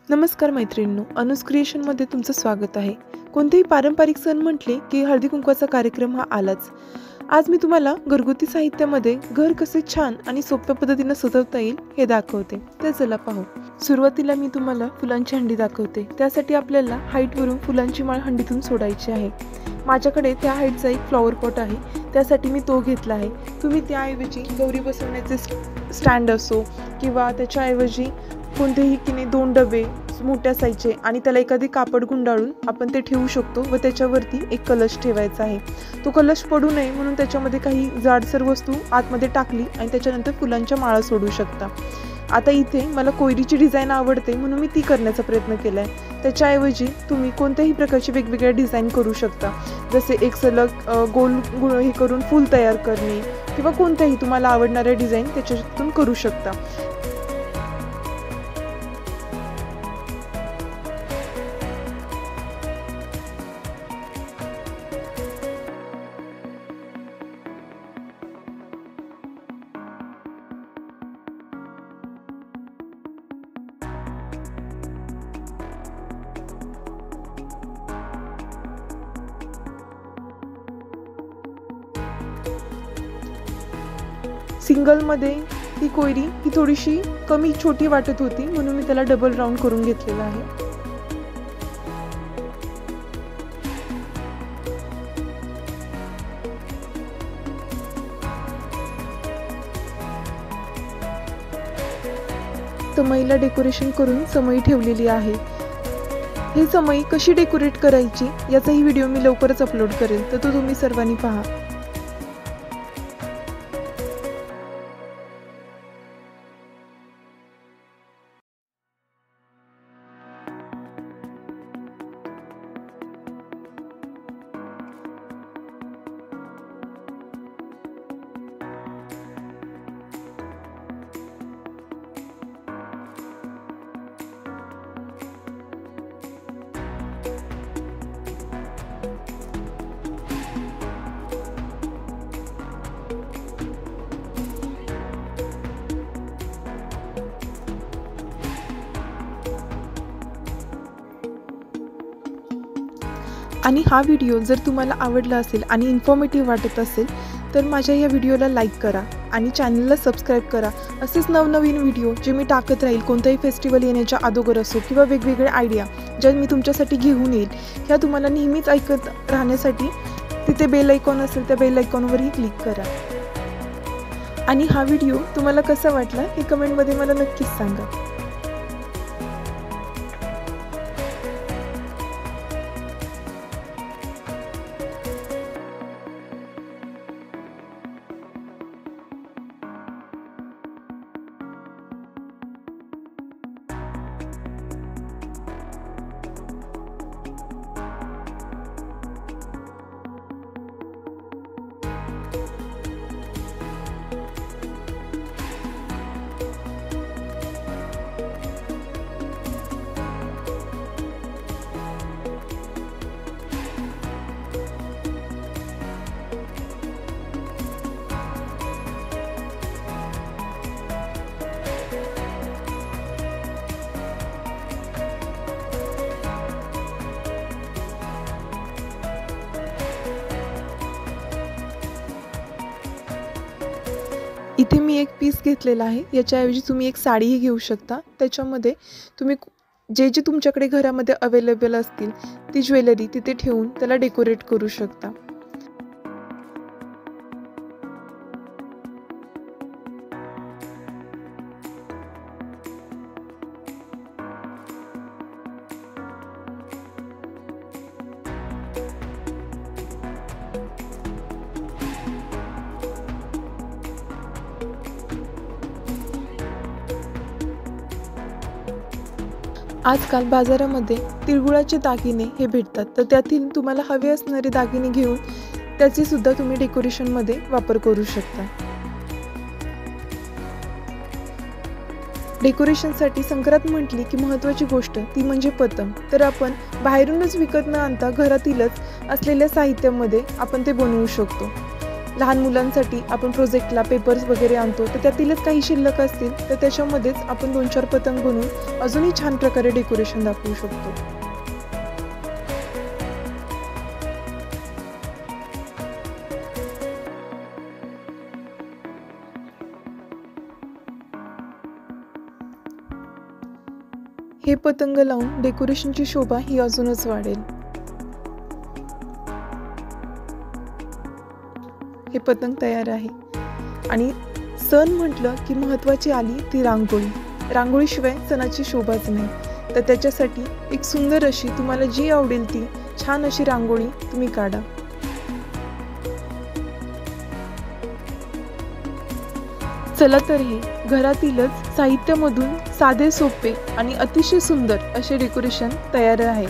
नमस्कार मैत्रिणींनो, अनुज क्रिएशनमध्ये तुमचं स्वागत आहे। कोणतेही पारंपरिक सण म्हटले की हळदी कुंकवाचा कार्यक्रम हा आलाच। आज मी तुम्हाला घरगुती साहित्यामध्ये घर कसे छान आणि सोप्या पद्धतीने सजवता येईल हे दाखवते। तर चला पाहू। सुरुवातीला मी तुम्हाला फुलांची हंडी दाखवते। त्यासाठी आपल्याला हाईटवरून फुलांची माळ हंडीतून सोडायची आहे। माझ्याकडे त्या हाईटचा एक फ्लॉवर पॉट आहे, त्यासाठी मी तो घेतला आहे। तुम्ही त्याऐवजी गौरी बसवण्याचे स्टँड असो किंवा त्याच्याऐवजी कोणतेही किने 2 डबे मोठ्या साईजचे आणि त्याला एखादी कापड गुंडाळून आपण ते ठेवू शकतो व त्याच्यावरती एक कलश ठेवायचा आहे। तो कलश पडू नये म्हणून त्याच्यामध्ये काही जाडसर वस्तू आतमध्ये टाकली आणि त्याच्यानंतर फुलांच्या माळा सोडू शकता। आता इथे मला कोयरीची डिझाइन आवडते म्हणून मी ती करण्याचा प्रयत्न केलाय। त्याच्याऐवजी तुम्ही कोणत्याही प्रकारची वेगवेगळ्या डिझाइन करू शकता, जसे एक सलग गोल हे करून फूल तयार करणे किंवा कोणत्याही तुम्हाला आवडणाऱ्या डिझाइन त्याच्यातून करू शकता। सिंगल मध्ये ही कोयरी ही थोडीशी कमी छोटी वाटत होती म्हणून मी त्याला डबल राउंड करून घेतलेला आहे। समईला डेकोरेशन करून समई ठेवलेली आहे। ही समई कशी डेकोरेट करायची याचाही व्हिडिओ मी लवकरच अपलोड करेल, तर तो तुम्ही सर्वांनी पहा। आणि हा व्हिडिओ जर तुम्हाला आवडला असेल आणि इन्फॉर्मेटिव्ह वाटत असेल तर माझ्या या व्हिडिओला लाईक करा आणि चॅनलला सबस्क्राईब करा। असेच नवनवीन व्हिडिओ जे मी टाकत राहील, कोणताही फेस्टिवल येण्याच्या अगोदर असो किंवा वेगवेगळे आयडिया ज्या मी तुमच्यासाठी घेऊन येईल, ह्या तुम्हाला नेहमीच ऐकत राहण्यासाठी तिथे बेल आयकॉन असेल त्या बेल आयकॉनवरही क्लिक करा। आणि हा व्हिडिओ तुम्हाला कसा वाटला हे कमेंटमध्ये मला नक्कीच सांगा। इथे मी एक पीस घेतलेला आहे, याच्याऐवजी तुम्ही एक साडीही घेऊ शकता। त्याच्यामध्ये तुम्ही जे जे तुमच्याकडे घरामध्ये अवेलेबल असतील ती ज्वेलरी तिथे ठेवून त्याला डेकोरेट करू शकता। आजकाल बाजारामध्ये तिळगुळाचे दागिने हे भेटतात, तर त्यातील तुम्हाला हवे असणारे दागिने घेऊन त्याचे सुद्धा तुम्ही डेकोरेशनमध्ये वापर करू शकता। डेकोरेशनसाठी संक्रांत म्हटली की महत्त्वाची गोष्ट ती म्हणजे पतंग। तर आपण बाहेरूनच विकत न आणता घरातीलच असलेल्या साहित्यामध्ये आपण ते बनवू शकतो। लहान मुलांसाठी आपण प्रोजेक्टला पेपर्स वगैरे आणतो, तर त्यातीलच काही शिल्लक असतील तर त्याच्यामध्येच आपण 2-4 पतंग बनवून अजूनही छान प्रकारे डेकोरेशन दाखवू शकतो. हे पतंग लावून डेकोरेशनची शोभा ही अजूनच वाढेल. हे पतंग तयार आहे. आणि सण म्हटलं की महत्त्वाची आली ती रांगोळी. रांगोळीशिवाय सणाची शोभाच नाही. तर त्याच्यासाठी एक सुंदर अशी तुम्हाला जी आवडेल ती छान अशी रांगोळी तुम्ही काढा. चला तर हे घरातीलच साहित्यामधून साधे सोपे आणि अतिशय सुंदर असे डेकोरेशन तयार आहे.